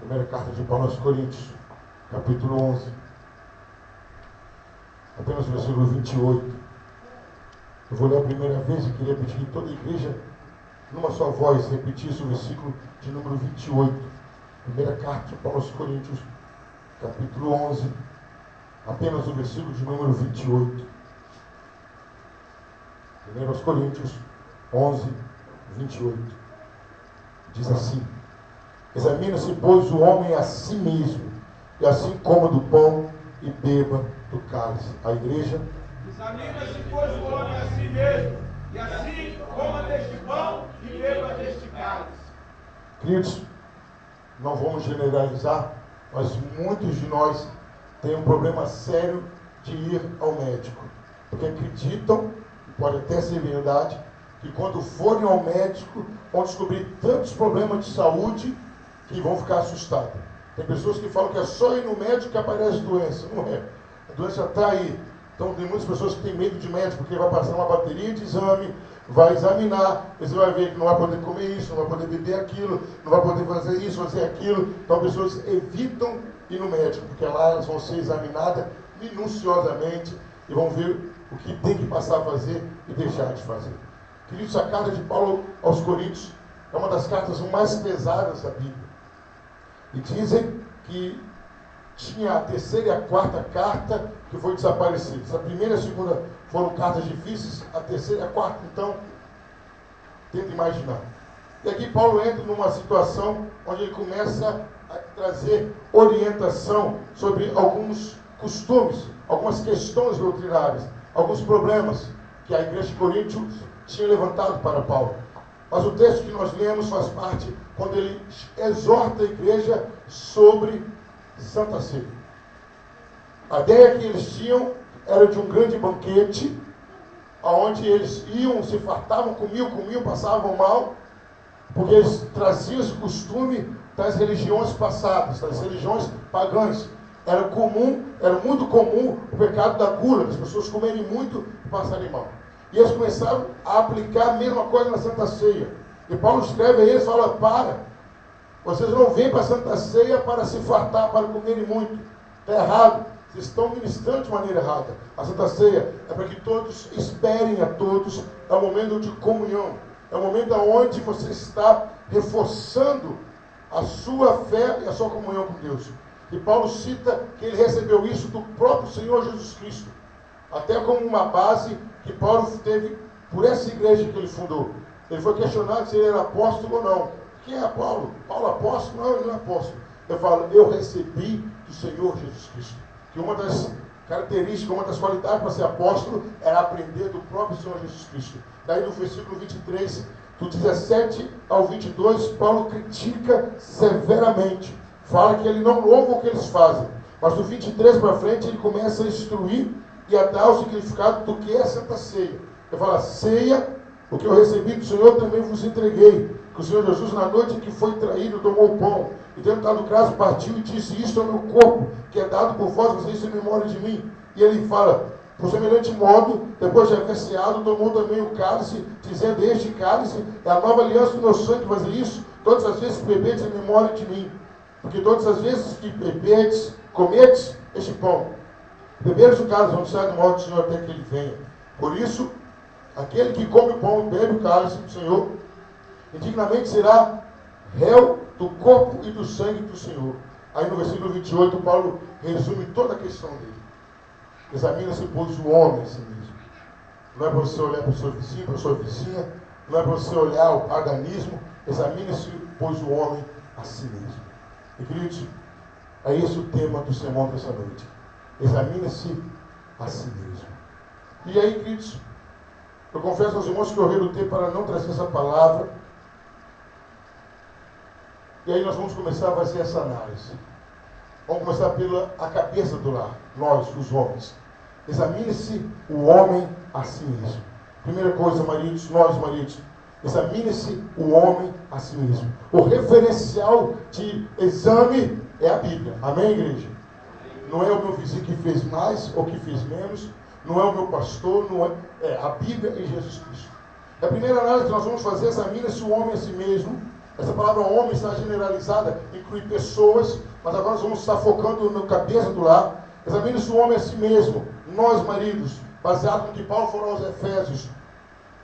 Primeira carta de Paulo aos Coríntios, capítulo 11, apenas o versículo 28. Eu vou ler a primeira vez e queria pedir que toda a igreja, numa só voz, repetisse o versículo de número 28. Primeira carta de Paulo aos Coríntios, capítulo 11, apenas o versículo de número 28. Primeiro aos Coríntios 11, 28. Diz assim: examina-se, pois, o homem a si mesmo, e assim coma do pão e beba do cálice. A igreja: examina-se, pois, o homem a si mesmo, e assim coma deste pão e beba deste cálice. Queridos, não vamos generalizar, mas muitos de nós têm um problema sério de ir ao médico, porque acreditam, e pode até ser verdade, que quando forem ao médico vão descobrir tantos problemas de saúde que vão ficar assustados. Tem pessoas que falam que é só ir no médico que aparece doença. Não é. A doença está aí. Então tem muitas pessoas que têm medo de médico, porque vai passar uma bateria de exame, vai examinar, você vai ver que não vai poder comer isso, não vai poder beber aquilo, não vai poder fazer isso, fazer aquilo. Então pessoas evitam ir no médico, porque lá elas vão ser examinadas minuciosamente e vão ver o que tem que passar a fazer e deixar de fazer. Queridos, a carta de Paulo aos Coríntios é uma das cartas mais pesadas da Bíblia. E dizem que tinha a terceira e a quarta carta que foi desaparecida. A primeira e a segunda foram cartas difíceis, a terceira e a quarta, então, tenta imaginar. E aqui Paulo entra numa situação onde ele começa a trazer orientação sobre alguns costumes, algumas questões doutrinárias, alguns problemas que a igreja de Coríntios tinha levantado para Paulo. Mas o texto que nós lemos faz parte quando ele exorta a igreja sobre Santa Ceia. A ideia que eles tinham era de um grande banquete, onde eles iam, se fartavam, comiam, passavam mal, porque eles traziam esse costume das religiões passadas, das religiões pagãs. Era muito comum o pecado da gula, as pessoas comerem muito e passarem mal. E eles começaram a aplicar a mesma coisa na Santa Ceia. E Paulo escreve a eles e fala: vocês não vêm para a Santa Ceia para se fartar, para comerem muito. Está errado. Vocês estão ministrando de maneira errada. A Santa Ceia é para que todos esperem a todos. É um momento de comunhão. É um momento onde você está reforçando a sua fé e a sua comunhão com Deus. E Paulo cita que ele recebeu isso do próprio Senhor Jesus Cristo. Até como uma base que Paulo teve por essa igreja que ele fundou. Ele foi questionado se ele era apóstolo ou não. Quem é Paulo? Paulo apóstolo? Não, ele não é apóstolo. Eu falo, eu recebi do Senhor Jesus Cristo. Que uma das características, uma das qualidades para ser apóstolo era aprender do próprio Senhor Jesus Cristo. Daí no versículo 23, do 17 ao 22, Paulo critica severamente. Fala que ele não louva o que eles fazem. Mas do 23 para frente ele começa a instruir e a dar o significado do que é a Santa Ceia. Ele fala: ceia, o que eu recebi do Senhor também vos entreguei. Que o Senhor Jesus, na noite em que foi traído, tomou o pão, e tendo dado graça, partiu e disse: isto é o meu corpo, que é dado por vós, vocês em memória de mim. E ele fala: por semelhante modo, depois de haver ceado, tomou também o cálice, dizendo: este cálice é a nova aliança do meu sangue. Fazer isso todas as vezes que bebedes em memória de mim. Porque todas as vezes que bebedes, comedes este pão, beberes o cálice, não sai do modo do Senhor até que ele venha. Por isso, aquele que come o pão e bebe o cálice do Senhor, indignamente será réu do corpo e do sangue do Senhor. Aí no versículo 28, Paulo resume toda a questão dele. Examina-se, pois, o homem a si mesmo. Não é para você olhar para o seu vizinho, para a sua vizinha, não é para você olhar o paganismo. Examine-se, pois, o homem a si mesmo. E, queridos, é esse o tema do sermão dessa noite. Examine-se a si mesmo. E aí, queridos, eu confesso aos irmãos que eu relutei para não trazer essa palavra. E aí nós vamos começar a fazer essa análise. Vamos começar pela cabeça do lar, nós, os homens. Examine-se o homem a si mesmo. Primeira coisa, maridos, nós, maridos, examine-se o homem a si mesmo. O referencial de exame é a Bíblia. Amém, igreja? Não é o meu vizinho que fez mais ou que fez menos. Não é o meu pastor, não é a Bíblia e Jesus Cristo. A primeira análise que nós vamos fazer, examine-se o homem a si mesmo, Essa palavra homem está generalizada, inclui pessoas, mas agora nós vamos estar focando no cabeça do lar. Examine-se o homem a si mesmo, nós maridos, baseado no que Paulo falou aos Efésios.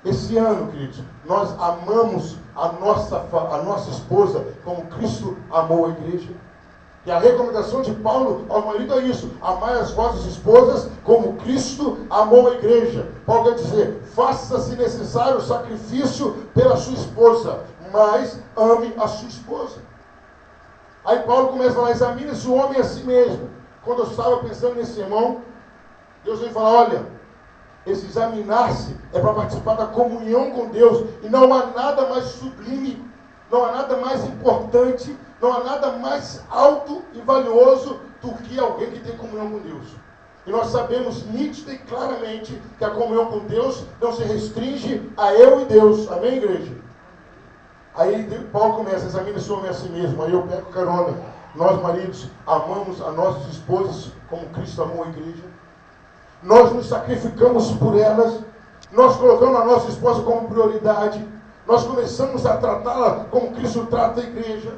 Esse ano, queridos, nós amamos a nossa esposa como Cristo amou a igreja. E a recomendação de Paulo ao marido é isso: amai as vossas esposas como Cristo amou a igreja. Paulo quer dizer, faça-se necessário o sacrifício pela sua esposa, mas ame a sua esposa. Aí Paulo começa a falar, examine-se o homem a si mesmo. Quando eu estava pensando nesse irmão, Deus veio falar, olha, esse examinar-se é para participar da comunhão com Deus, e não há nada mais sublime, não há nada mais importante, não há nada mais alto e valioso do que alguém que tem comunhão com Deus. E nós sabemos nítida e claramente que a comunhão com Deus não se restringe a eu e Deus. Amém, igreja? Aí Paulo começa, examine-se o homem a si mesmo. Aí eu pego carona. Nós, maridos, amamos as nossas esposas como Cristo amou a igreja. Nós nos sacrificamos por elas. Nós colocamos a nossa esposa como prioridade. Nós começamos a tratá-la como Cristo trata a igreja.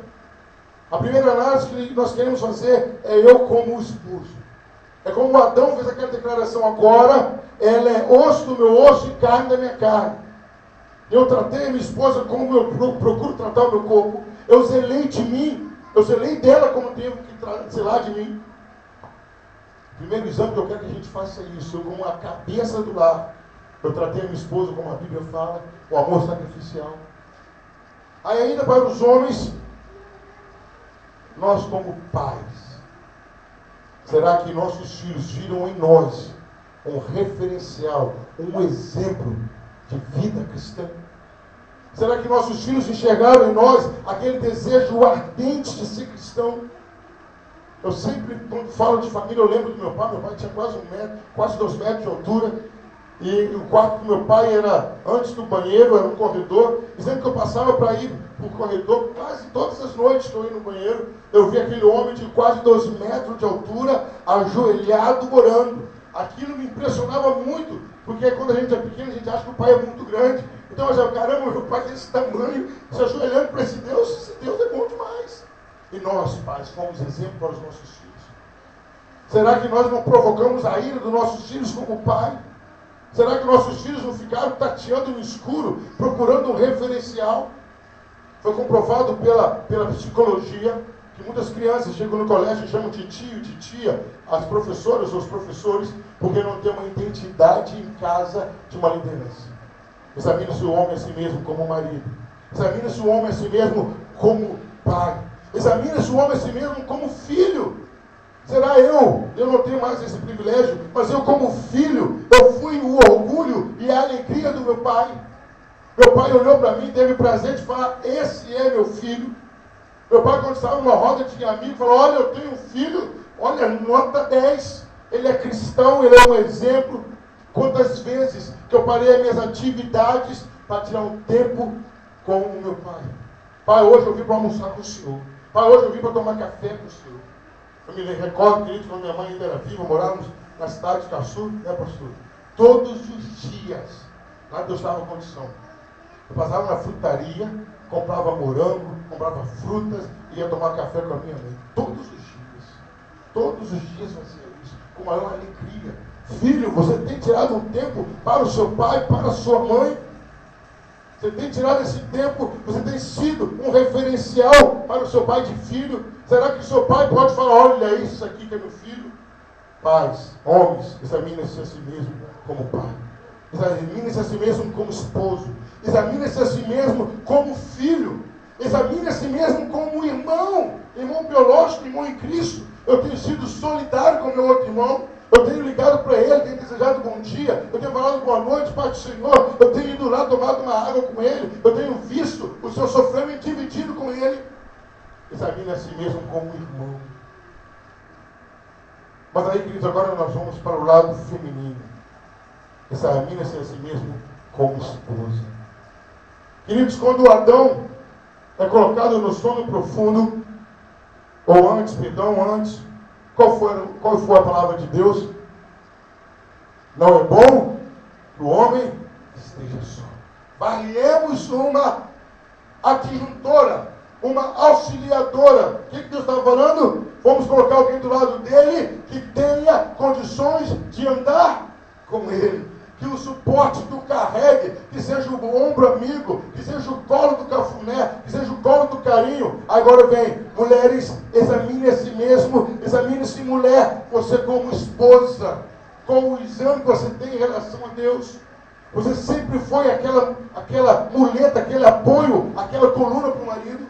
A primeira análise que nós queremos fazer é eu como esposo. É como Adão fez aquela declaração, agora ela é osso do meu osso e carne da minha carne. Eu tratei a minha esposa como eu procuro tratar o meu corpo. Eu zelei de mim, eu zelei dela como tenho que zelar de mim. O primeiro exame que eu quero que a gente faça é isso, eu como a cabeça do lar. Eu tratei a minha esposa como a Bíblia fala, o amor sacrificial. Aí ainda para os homens, nós como pais, será que nossos filhos viram em nós um referencial, um exemplo de vida cristã? Será que nossos filhos enxergaram em nós aquele desejo ardente de ser cristão? Eu sempre, quando falo de família, eu lembro do meu pai. Meu pai tinha quase 2 metros de altura. E o quarto do meu pai era antes do banheiro, era um corredor. E sempre que eu passava para ir para o corredor, quase todas as noites que eu ia no banheiro, eu via aquele homem de quase 2 metros de altura, ajoelhado, orando. Aquilo me impressionava muito, porque quando a gente é pequeno, a gente acha que o pai é muito grande. Então eu já, caramba, meu pai desse tamanho, se ajoelhando para esse Deus é bom demais. E nós, pais, fomos exemplo para os nossos filhos. Será que nós não provocamos a ira dos nossos filhos como pai? Será que nossos filhos não ficaram tateando no escuro, procurando um referencial? Foi comprovado pela psicologia que muitas crianças chegam no colégio e chamam de tio, de tia, as professoras ou os professores, porque não tem uma identidade em casa de uma liderança. Examine-se o homem a si mesmo como marido. Examine-se o homem a si mesmo como pai. Examine-se o homem a si mesmo como filho. Será eu não tenho mais esse privilégio, mas eu como filho, eu fui o orgulho e a alegria do meu pai. Meu pai olhou para mim e teve prazer de falar, esse é meu filho. Meu pai, quando estava numa roda de amigos, falou, olha, eu tenho um filho, olha, nota 10. Ele é cristão, ele é um exemplo. Quantas vezes que eu parei as minhas atividades para tirar um tempo com o meu pai. Pai, hoje eu vim para almoçar com o senhor. Pai, hoje eu vim para tomar café com o senhor. Eu me recordo, querido, quando minha mãe ainda era viva, morávamos na cidade de Caçu, né, pastor? Todos os dias, lá Deus dava condição. Eu passava na frutaria, comprava morango, comprava frutas, ia tomar café com a minha mãe. Todos os dias fazia isso, com maior alegria. Filho, você tem tirado um tempo para o seu pai, para a sua mãe? Você tem tirado esse tempo, você tem sido um referencial para o seu pai de filho? Será que o seu pai pode falar, olha isso aqui que é meu filho? Pais, homens, examine-se a si mesmo como pai. Examine-se a si mesmo como esposo. Examine-se a si mesmo como filho. Examine a si mesmo como irmão biológico, irmão em Cristo. Eu tenho sido solidário com o meu outro irmão. Eu tenho ligado para ele, tenho desejado bom dia, eu tenho falado boa noite, Pai do Senhor, eu tenho ido lá tomado uma água com ele, eu tenho visto o seu sofrimento e dividido com ele. Examine a si mesmo como irmão. Mas aí, queridos, agora nós vamos para o lado feminino. Examine-se a si mesmo como esposa. Queridos, quando Adão é colocado no sono profundo, ou antes, qual foi a palavra de Deus? Não é bom que o homem esteja só. Varremos uma adjuntora, uma auxiliadora. O que Deus estava falando? Vamos colocar alguém do lado dele que tenha condições de andar com ele. Que o suporte que o carregue, que seja o ombro amigo, que seja o colo do cafuné, que seja o colo do carinho. Agora vem, mulheres, examine a si mesmo, examine-se mulher, você como esposa, com o exame que você tem em relação a Deus. Você sempre foi aquela muleta, aquele apoio, aquela coluna para o marido.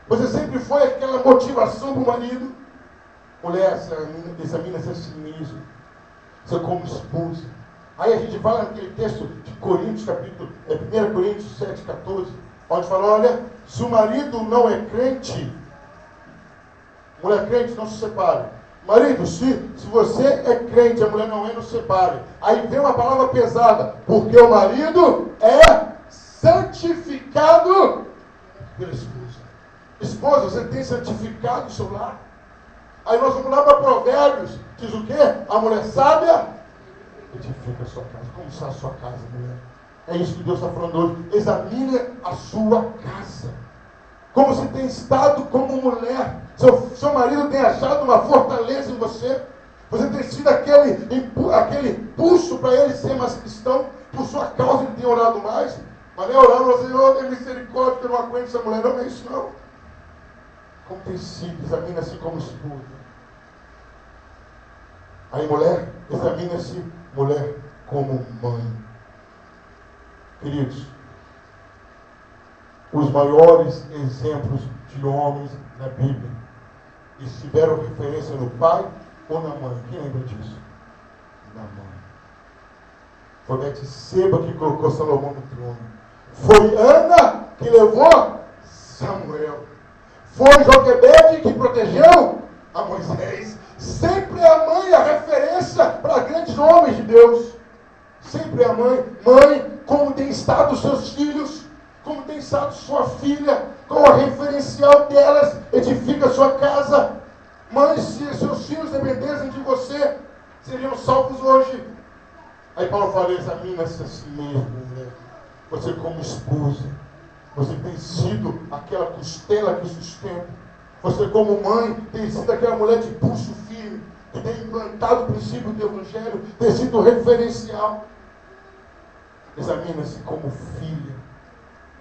Você sempre foi aquela motivação para o marido. Mulher, examina-se a si mesmo, você como esposa. Aí a gente fala naquele texto de Coríntios, 1 Coríntios 7,14, onde fala, olha, se o marido não é crente, mulher crente, não se separe. Marido, se você é crente, a mulher não é, não se separe. Aí vem uma palavra pesada, porque o marido é santificado pela esposa. Esposa, você tem santificado o seu lar? Aí nós vamos lá para Provérbios, diz o quê? A mulher sábia edifica a sua casa. Como está a sua casa, mulher? É isso que Deus está falando hoje. Examine a sua casa. Como você tem estado como mulher. Seu marido tem achado uma fortaleza em você. Você tem sido aquele impulso para ele ser mais cristão. Por sua causa ele tem orado mais. Mas não é orando, Senhor, tem misericórdia, que eu não aguento essa mulher. Não é isso, não. Como tem sido, examina-se como esposa. Aí, mulher, examina-se, mulher, como mãe. Queridos, os maiores exemplos de homens na Bíblia, eles tiveram referência no pai ou na mãe? Quem lembra disso? Na mãe. Foi Betseba que colocou Salomão no trono. Foi Ana que levou Samuel. Foi Joquebede que protegeu a Moisés. Sempre a mãe é a referência para grandes homens de Deus. Sempre a mãe. Mãe, como tem estado os seus filhos, como tem estado sua filha, qual é o referencial delas, edifica a sua casa. Mãe, se seus filhos dependessem de você, seriam salvos hoje. Aí Paulo fala, examina-se a si mesmo, mulher. Você como esposa, você tem sido aquela costela que sustenta. Você como mãe tem sido aquela mulher de pulso firme, que tem implantado o princípio do Evangelho, tem sido referencial. Examina-se como filha.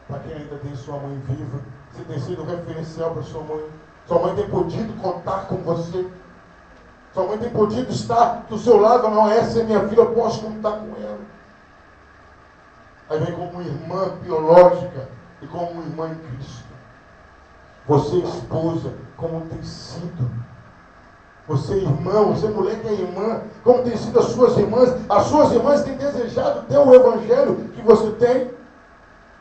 Para quem ainda tem sua mãe viva, você tem sido referencial para sua mãe. Sua mãe tem podido contar com você. Sua mãe tem podido estar do seu lado. Não, essa é minha filha, eu posso contar com ela. Aí vem como irmã biológica e como irmã em Cristo. Você, esposa, como tem sido. Você, irmão, você, mulher que é irmã, como tem sido as suas irmãs. As suas irmãs têm desejado ter o evangelho que você tem.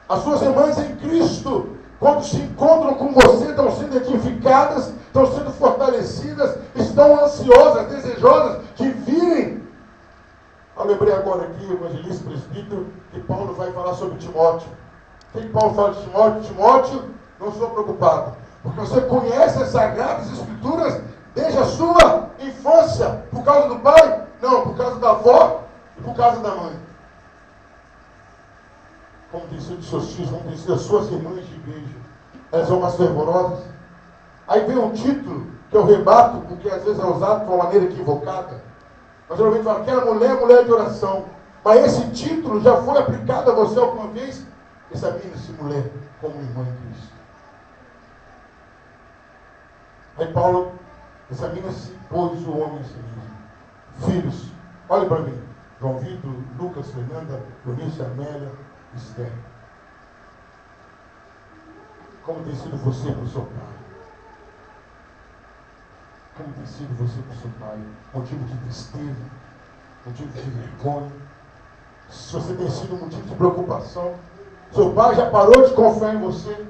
As suas irmãs em Cristo, quando se encontram com você, estão sendo edificadas, estão sendo fortalecidas, estão ansiosas, desejosas de virem. Eu lembrei agora aqui, o evangelista presbítero, que Paulo vai falar sobre Timóteo. O que Paulo fala de Timóteo? Timóteo, não estou preocupado, porque você conhece as Sagradas Escrituras desde a sua infância, por causa do pai? Não, por causa da avó e por causa da mãe. Como tem sido os seus filhos, como tem sido as suas irmãs de igreja. Elas são mais fervorosas. Aí vem um título que eu rebato, porque às vezes é usado de uma maneira equivocada. Mas geralmente fala, aquela mulher, mulher de oração. Mas esse título já foi aplicado a você alguma vez? Examine-se, mulher, como irmã em Cristo. Aí Paulo, examina-se, pois, o homem em si mesmo. Filhos, olhe para mim. João Vitor, Lucas, Fernanda, Eunice, Amélia, Esther. Como tem sido você para o seu pai? Como tem sido você para o seu pai? Motivo de tristeza, motivo de vergonha. Se você tem sido motivo de preocupação, seu pai já parou de confiar em você.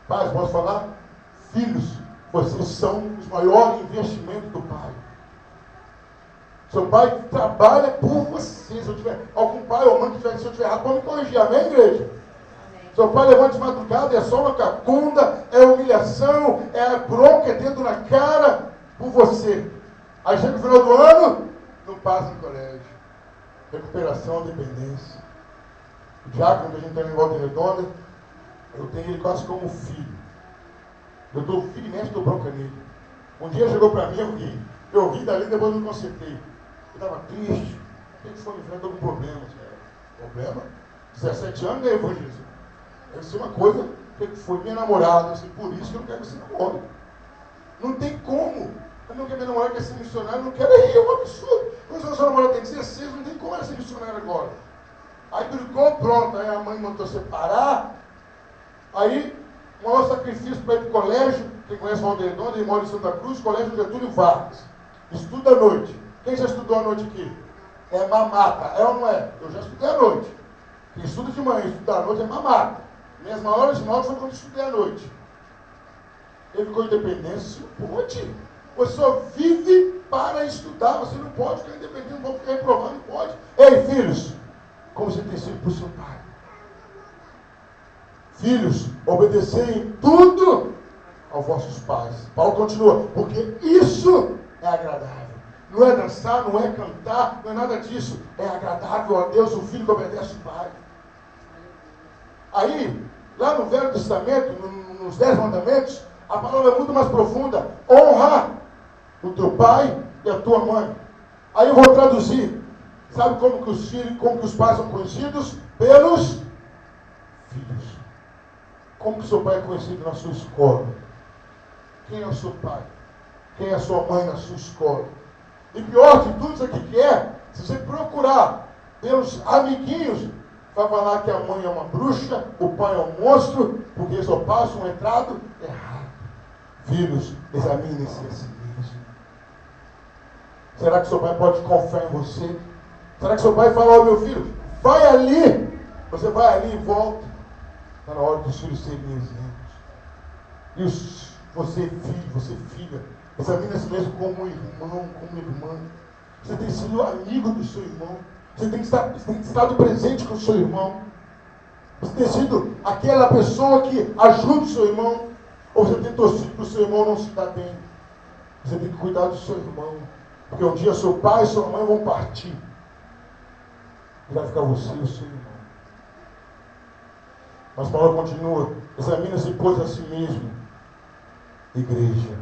Pais, posso falar? Filhos, vocês são os maiores investimentos do pai. Seu pai trabalha por você. Se eu tiver algum pai ou mãe que se eu tiver errado, pode me corrigir. Amém, igreja? Amém. Seu pai levanta de madrugada, é só uma cacunda, é humilhação, é bronca, é dedo na cara por você. Aí chega no final do ano, não passa no colégio. Recuperação, dependência. O diácono que a gente tem em Volta Redonda, Eu tenho ele quase como filho. Eu dou filho e mexe, dou bronca nele. Um dia chegou para mim, eu ri. Eu ri dali, depois eu me consertei. Eu estava triste. O que foi? Eu estou com problemas. Problema? 17 anos ganhei evangelismo. Deve ser uma coisa. O que foi? Minha namorada. Assim, por isso que eu não quero que você namore. Não tem como. Eu não quero minha namorada quer ser missionária, eu não quero ir, é um absurdo. Quando a sua namorada tem 16, não tem como ela ser missionária agora. Aí brigou, pronto. Aí a mãe mandou separar. Aí, o maior sacrifício para ir para o colégio. Quem conhece o Valdeirão, ele mora em Santa Cruz, colégio Getúlio Vargas. Estuda à noite. Quem já estudou à noite aqui? É mamata, é ou não é? Eu já estudei à noite. Quem estuda de manhã e estuda à noite é mamata. Minhas maiores notas foi quando eu estudei à noite. Ele ficou independente, não pode. Você só vive para estudar, você não pode ficar independente, não pode ficar reprovado, não pode. Ei, filhos, como você tem sido para o seu pai? Filhos, obedecei tudo aos vossos pais. Paulo continua, porque isso é agradável. Não é dançar, não é cantar, não é nada disso. É agradável a Deus, o filho que obedece o pai. Aí, lá no Velho Testamento, nos 10 mandamentos, a palavra é muito mais profunda. Honra o teu pai e a tua mãe. Aí eu vou traduzir. Sabe como que os filhos, como que os pais são conhecidos? Pelos filhos. Como que seu pai é conhecido na sua escola? Quem é o seu pai? Quem é a sua mãe na sua escola? E pior de tudo isso aqui que é, se você procurar pelos amiguinhos, vai falar que a mãe é uma bruxa, o pai é um monstro, porque só passa um retrato errado. Filhos, examinem-se a si mesmos. Será que seu pai pode confiar em você? Será que seu pai fala, meu filho, vai ali, você vai ali e volta? Está na hora dos filhos serem exemplos. E você filho, você filha, examine a si mesmo como irmão, como irmã. Você tem sido amigo do seu irmão. Você tem estado presente com o seu irmão. Você tem sido aquela pessoa que ajuda o seu irmão. Ou você tem torcido para o seu irmão não se dar bem. Você tem que cuidar do seu irmão. Porque um dia seu pai e sua mãe vão partir. E vai ficar você e o seu irmão. Mas Paulo continua. Examina-se, pois, a si mesmo. Igreja.